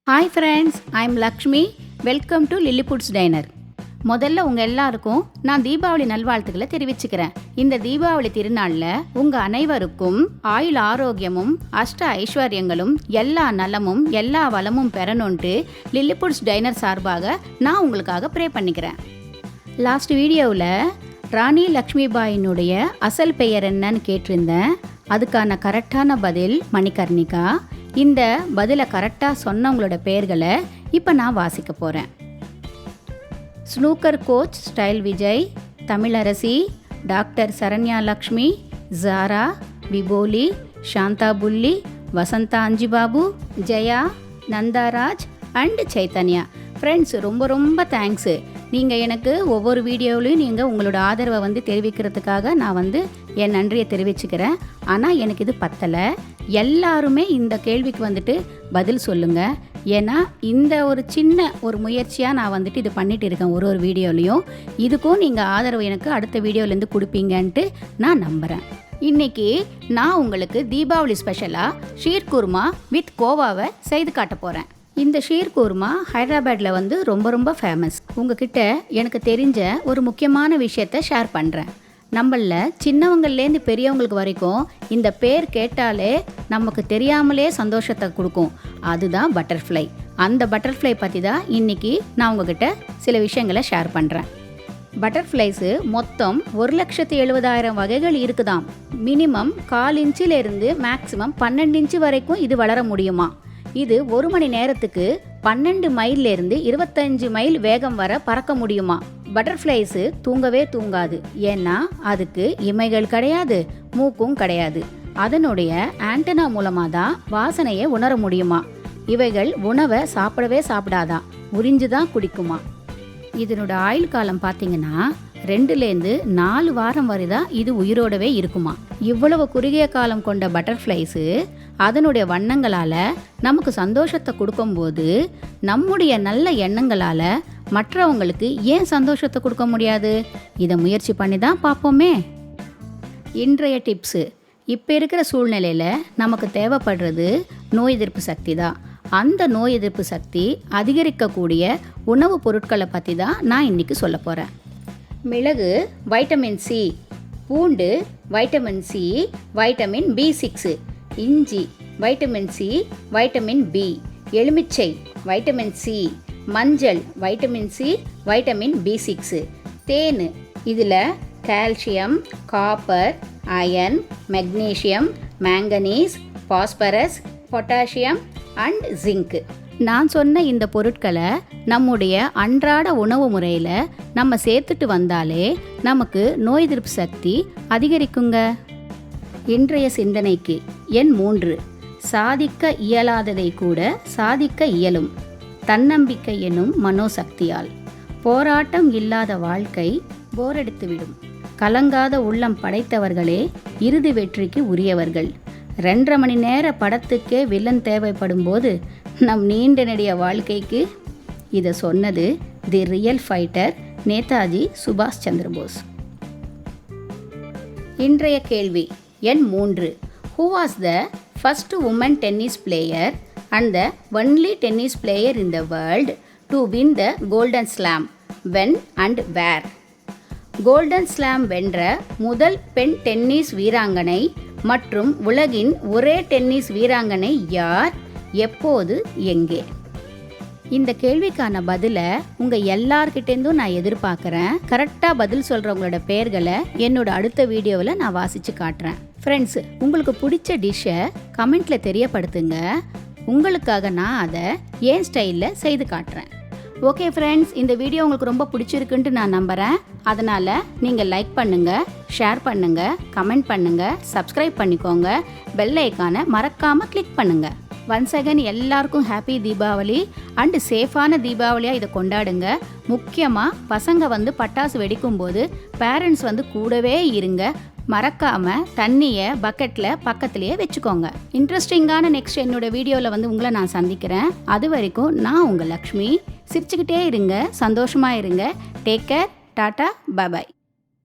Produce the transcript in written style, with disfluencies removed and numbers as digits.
Hi friends, I'm Lakshmi. Welcome to Lilliputs Diner. முதல்ல உங்கள் எல்லாருக்கும் நான் தீபாவளி நல்வாழ்த்துக்களை தெரிவிச்சுக்கிறேன். இந்த தீபாவளி திருநாளில் உங்கள் அனைவருக்கும் ஆயுள் ஆரோக்கியமும் அஷ்ட ஐஸ்வர்யங்களும் எல்லா நலமும் எல்லா வளமும் பெறணுன்ட்டு Lilliputs Diner சார்பாக நான் உங்களுக்காக ப்ரே பண்ணிக்கிறேன். லாஸ்ட் வீடியோவில் ராணி லக்ஷ்மி பாயினுடைய அசல் பெயர் என்னன்னு கேட்டிருந்தேன். அதுக்கான கரெக்டான பதில் மணிகர்ணிகா. இந்த பதிலை கரெக்டாக சொன்னவங்களோட பெயர்களை இப்போ நான் வாசிக்க போகிறேன். Snooker coach style Vijay, Tamilarasi, doctor Saranya Lakshmi, Zara, விபோலி, சாந்தா புல்லி, வசந்தா அஞ்சிபாபு, ஜெயா, நந்தாராஜ் அண்ட் சைத்தன்யா. ஃப்ரெண்ட்ஸ், ரொம்ப ரொம்ப தேங்க்ஸு. நீங்கள் எனக்கு ஒவ்வொரு வீடியோவிலையும் நீங்கள் உங்களோட ஆதரவை தெரிவிக்கிறதுக்காக நான் என் நன்றியை தெரிவிச்சுக்கிறேன். ஆனால் எனக்கு இது பத்தலை. எல்லாருமே இந்த கேள்விக்கு பதில் சொல்லுங்கள். ஏன்னா இந்த ஒரு சின்ன ஒரு முயற்சியாக நான் இது பண்ணிகிட்டு இருக்கேன் ஒரு வீடியோலையும். இதுக்கும் நீங்கள் ஆதரவு எனக்கு அடுத்த வீடியோலேருந்து கொடுப்பீங்கன்ட்டு நான் நம்புகிறேன். இன்றைக்கி நான் உங்களுக்கு தீபாவளி ஸ்பெஷலாக ஷீர் குர்மா வித் கோவாவை செய்து காட்ட போகிறேன். இந்த ஷீர் குர்மா ஹைதராபாத்தில் ரொம்ப ரொம்ப ஃபேமஸ். உங்ககிட்ட எனக்கு தெரிஞ்ச ஒரு முக்கியமான விஷயத்தை ஷேர் பண்ணுறேன். நம்மளில் சின்னவங்கள்லேருந்து பெரியவங்களுக்கு வரைக்கும் இந்த பேர் கேட்டாலே நமக்கு தெரியாமலே சந்தோஷத்தை கொடுக்கும். அதுதான் பட்டர்ஃப்ளை. அந்த பட்டர்ஃப்ளை பற்றி தான் இன்றைக்கி நான் உங்ககிட்ட சில விஷயங்களை ஷேர் பண்ணுறேன். பட்டர்ஃப்ளைஸு மொத்தம் 1,70,000 வகைகள் இருக்குதாம். மினிமம் 1/4 இன்ச்சிலேருந்து மேக்ஸிமம் 12 இன்ச்சு வரைக்கும் இது வளர முடியுமா. இது 1 மணி நேரத்துக்கு 12 மைல்லேருந்து 25 மைல் வேகம் வர பறக்க முடியுமா. பட்டர்ஃப்ளைஸு தூங்கவே தூங்காது. ஏன்னா அதுக்கு இமைகள் கிடையாது, மூக்கும் கிடையாது. அதனுடைய ஆண்டனா மூலமாக தான் வாசனையை உணர முடியுமா. இவைகள் உணவை சாப்பிடவே சாப்பிடாதா, உறிஞ்சு தான் குடிக்குமா. இதனோட ஆயுள் காலம் பார்த்தீங்கன்னா 2-4 வாரம் வரை தான் இது உயிரோடவே இருக்குமா. இவ்வளவு குறுகிய காலம் கொண்ட பட்டர்ஃப்ளைஸு அதனுடைய வண்ணங்களால் நமக்கு சந்தோஷத்தை கொடுக்கும்போது நம்முடைய நல்ல எண்ணங்களால் மற்றவங்களுக்கு ஏன் சந்தோஷத்தை கொடுக்க முடியாது. இதை முயற்சி பண்ணி தான் பார்ப்போமே. இன்றைய டிப்ஸு. இப்போ இருக்கிற சூழ்நிலையில் நமக்கு தேவைப்படுறது நோய் எதிர்ப்பு சக்தி தான். அந்த நோய் எதிர்ப்பு சக்தி அதிகரிக்கக்கூடிய உணவுப் பொருட்களை பற்றி தான் நான் இன்றைக்கி சொல்ல போகிறேன். மிளகு வைட்டமின் சி, பூண்டு வைட்டமின் சி, வைட்டமின் B6, இஞ்சி வைட்டமின் சி, வைட்டமின் பி, எலுமிச்சை வைட்டமின் சி, மஞ்சள் வைட்டமின் சி, வைட்டமின் B6, தேன். இதில் calcium, copper, iron, magnesium, manganese, phosphorus, potassium and zinc. நான் சொன்ன இந்த பொருட்களை நம்முடைய அன்றாட உணவு முறையில் நம்ம சேர்த்துட்டு வந்தாலே நமக்கு நோய் எதிர்ப்பு சக்தி அதிகரிக்குங்க. இன்றைய சிந்தனைக்கு எண் 3. சாதிக்க இயலாததை கூட சாதிக்க இயலும். தன்னம்பிக்கை எனும் மனோசக்தியால். போராட்டம் இல்லாத வாழ்க்கை போரடித்துவிடும். கலங்காத உள்ளம் படைத்தவர்களே இறுதி வெற்றிக்கு உரியவர்கள். 2.5 மணி நேர படத்துக்கே வில்லன் தேவைப்படும் போது நம் நீண்ட நெடிய வாழ்க்கைக்கு. இதை சொன்னது தி ரியல் ஃபைட்டர் நேதாஜி சுபாஷ் சந்திரபோஸ். இன்றைய கேள்வி எண் 3. Who was the first woman tennis player and the only tennis player in the world to win the Golden Slam? When and where? Golden slam வென்ற முதல் பெண் டென்னிஸ் வீராங்கனை மற்றும் உலகின் ஒரே டென்னிஸ் வீராங்கனை யார், எப்போது, எங்கே? இந்த கேள்விக்கான பதிலை உங்கள் எல்லார்கிட்டேருந்தும் நான் எதிர்பார்க்குறேன். கரெக்டாக பதில் சொல்கிறவங்களோட பெயர்களை என்னோட அடுத்த வீடியோவில் நான் வாசித்து காட்டுறேன். ஃப்ரெண்ட்ஸு, உங்களுக்கு பிடிச்ச டிஷ்ஷை கமெண்ட்டில் தெரியப்படுத்துங்க. உங்களுக்காக நான் அதை என் ஸ்டைலில் செய்து காட்டுறேன். ஓகே ஃப்ரெண்ட்ஸ், இந்த வீடியோ உங்களுக்கு ரொம்ப பிடிச்சிருக்குன்ட்டு நான் நம்புகிறேன். அதனால் நீங்கள் லைக் பண்ணுங்கள், ஷேர் பண்ணுங்கள், கமெண்ட் பண்ணுங்கள், சப்ஸ்கிரைப் பண்ணிக்கோங்க. பெல் ஐக்கானை மறக்காமல் கிளிக் பண்ணுங்கள். ஒன்ஸ் அகைன் எல்லாருக்கும் ஹாப்பி தீபாவளி அண்டு சேஃபான தீபாவளியாக இதை கொண்டாடுங்க. முக்கியமாக பசங்க பட்டாசு வெடிக்கும்போது பேரண்ட்ஸ் கூடவே இருங்க. மறக்காமல் தண்ணியை பக்கெட்டில் பக்கத்துலேயே வச்சுக்கோங்க. இன்ட்ரெஸ்டிங்கான நெக்ஸ்ட் என்னோட வீடியோவில் உங்களை நான் சந்திக்கிறேன். அது வரைக்கும் நான் உங்கள் லக்ஷ்மி. சிரிச்சுக்கிட்டே இருங்க, சந்தோஷமாக இருங்க. டேக் கேர், டாட்டா, பாய்.